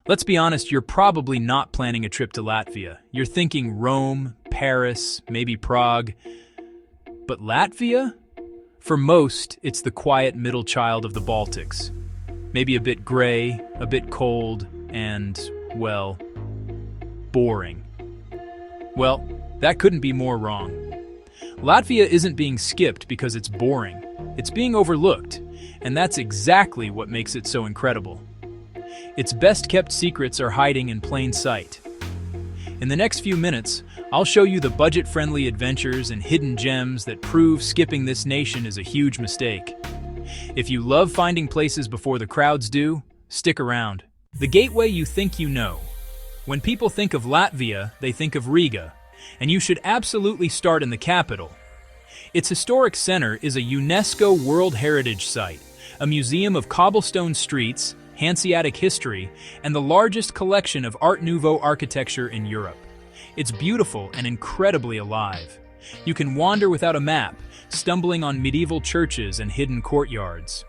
Let's be honest, you're probably not planning a trip to Latvia. You're thinking Rome, Paris, maybe Prague. But Latvia? For most, it's the quiet middle child of the Baltics. Maybe a bit gray, a bit cold, and, well, boring. Well, that couldn't be more wrong. Latvia isn't being skipped because it's boring. It's being overlooked, and that's exactly what makes it so incredible. Its best-kept secrets are hiding in plain sight. In the next few minutes, I'll show you the budget-friendly adventures and hidden gems that prove skipping this nation is a huge mistake. If you love finding places before the crowds do, stick around. The gateway you think you know. When people think of Latvia, they think of Riga, and you should absolutely start in the capital. Its historic center is a UNESCO World Heritage Site, a museum of cobblestone streets, Hanseatic history, and the largest collection of Art Nouveau architecture in Europe. It's beautiful and incredibly alive. You can wander without a map, stumbling on medieval churches and hidden courtyards.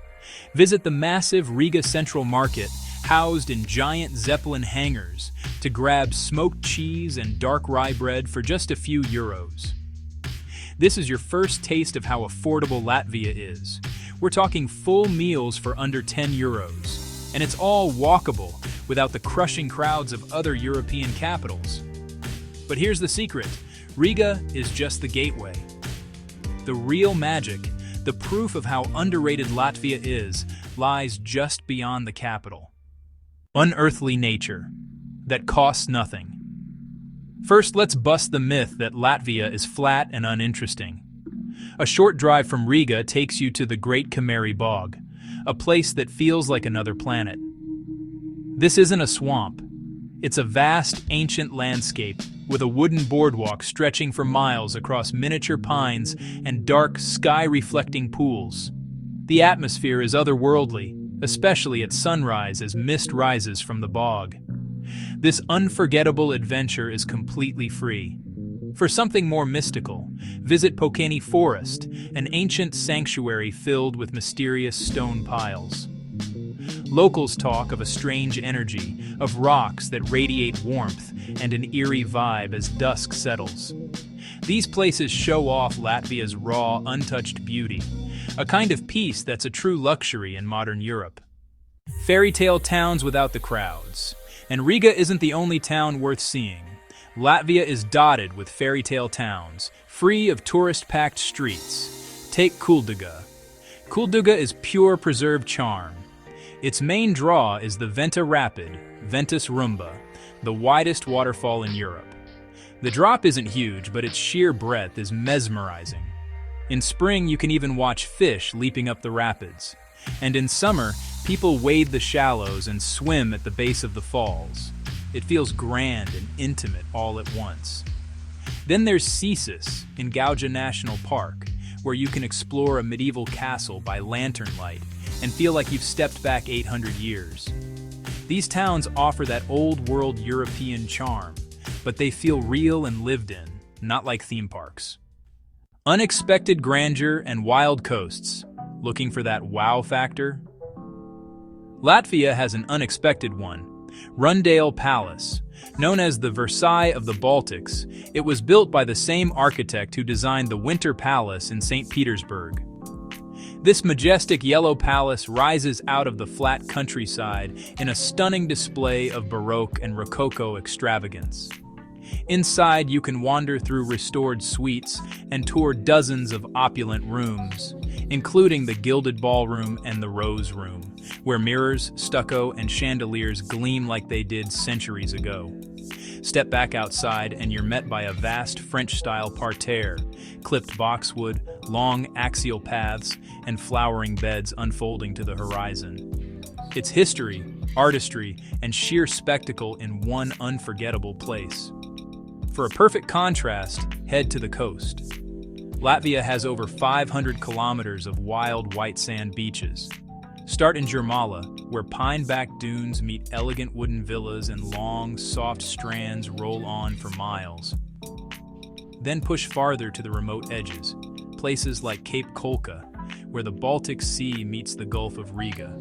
Visit the massive Riga Central Market, housed in giant zeppelin hangars, to grab smoked cheese and dark rye bread for just a few euros. This is your first taste of how affordable Latvia is. We're talking full meals for under 10 euros. And it's all walkable without the crushing crowds of other European capitals. But here's the secret. Riga is just the gateway. The real magic, the proof of how underrated Latvia is, lies just beyond the capital. Unearthly nature that costs nothing. First, let's bust the myth that Latvia is flat and uninteresting. A short drive from Riga takes you to the Great Kemeri Bog, a place that feels like another planet. This isn't a swamp. It's a vast, ancient landscape with a wooden boardwalk stretching for miles across miniature pines and dark, sky-reflecting pools. The atmosphere is otherworldly, especially at sunrise as mist rises from the bog. This unforgettable adventure is completely free. For something more mystical, visit Pokani Forest, an ancient sanctuary filled with mysterious stone piles. Locals talk of a strange energy, of rocks that radiate warmth and an eerie vibe as dusk settles. These places show off Latvia's raw, untouched beauty, a kind of peace that's a true luxury in modern Europe. Fairy tale towns without the crowds. And Riga isn't the only town worth seeing. Latvia is dotted with fairy tale towns, free of tourist-packed streets. Take Kuldiga. Kuldiga is pure preserved charm. Its main draw is the Venta Rapid, Ventus Rumba, the widest waterfall in Europe. The drop isn't huge, but its sheer breadth is mesmerizing. In spring, you can even watch fish leaping up the rapids. And in summer, people wade the shallows and swim at the base of the falls. It feels grand and intimate all at once. Then there's Sisus in Gauja National Park, where you can explore a medieval castle by lantern light and feel like you've stepped back 800 years. These towns offer that old-world European charm, but they feel real and lived in, not like theme parks. Unexpected grandeur and wild coasts. Looking for that wow factor? Latvia has an unexpected one. Rundale Palace. Known as the Versailles of the Baltics, it was built by the same architect who designed the Winter Palace in St. Petersburg. This majestic yellow palace rises out of the flat countryside in a stunning display of Baroque and Rococo extravagance. Inside, you can wander through restored suites and tour dozens of opulent rooms, including the Gilded Ballroom and the Rose Room, where mirrors, stucco, and chandeliers gleam like they did centuries ago. Step back outside and you're met by a vast French-style parterre, clipped boxwood, long axial paths, and flowering beds unfolding to the horizon. It's history, artistry, and sheer spectacle in one unforgettable place. For a perfect contrast, head to the coast. Latvia has over 500 kilometers of wild white sand beaches. Start in Jurmala, where pine-backed dunes meet elegant wooden villas and long, soft strands roll on for miles. Then push farther to the remote edges, places like Cape Kolka, where the Baltic Sea meets the Gulf of Riga.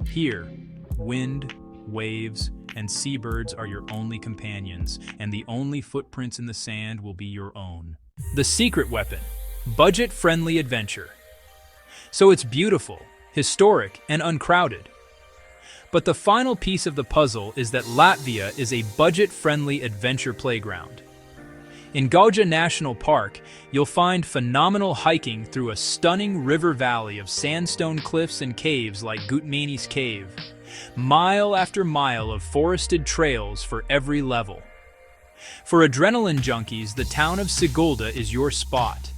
Here, wind, waves, and seabirds are your only companions, and the only footprints in the sand will be your own. The secret weapon: budget-friendly adventure. So it's beautiful, historic, and uncrowded. But the final piece of the puzzle is that Latvia is a budget-friendly adventure playground. In Gauja National Park, you'll find phenomenal hiking through a stunning river valley of sandstone cliffs and caves like Gutmani's Cave. Mile after mile of forested trails for every level. For adrenaline junkies, the town of Sigulda is your spot.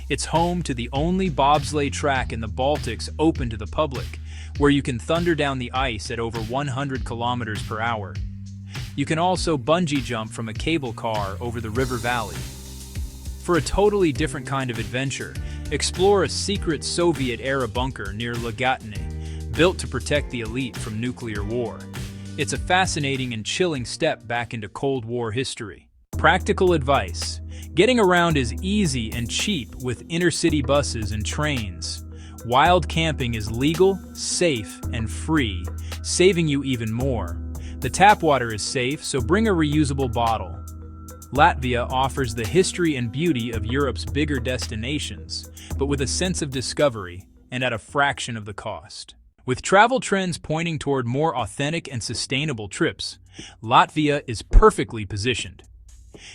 It's home to the only bobsleigh track in the Baltics open to the public, where you can thunder down the ice at over 100 kilometers per hour. You can also bungee jump from a cable car over the river valley. For a totally different kind of adventure, explore a secret Soviet-era bunker near Lagatne, built to protect the elite from nuclear war. It's a fascinating and chilling step back into Cold War history. Practical advice: getting around is easy and cheap with intercity buses and trains. Wild camping is legal, safe, and free, saving you even more. The tap water is safe, so bring a reusable bottle. Latvia offers the history and beauty of Europe's bigger destinations, but with a sense of discovery and at a fraction of the cost. With travel trends pointing toward more authentic and sustainable trips, Latvia is perfectly positioned.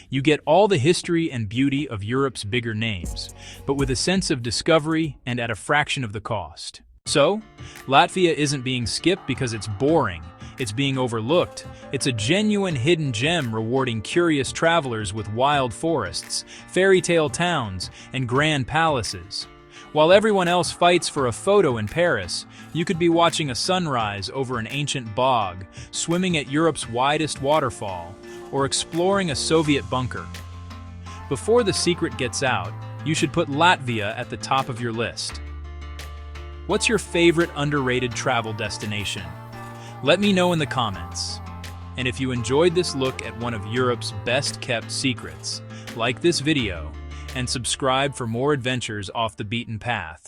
You get all the history and beauty of Europe's bigger names, but with a sense of discovery and at a fraction of the cost. So, Latvia isn't being skipped because it's boring. It's being overlooked. It's a genuine hidden gem rewarding curious travelers with wild forests, fairy tale towns, and grand palaces. While everyone else fights for a photo in Paris, you could be watching a sunrise over an ancient bog, swimming at Europe's widest waterfall, or exploring a Soviet bunker. Before the secret gets out, you should put Latvia at the top of your list. What's your favorite underrated travel destination? Let me know in the comments. And if you enjoyed this look at one of Europe's best-kept secrets, like this video and subscribe for more adventures off the beaten path.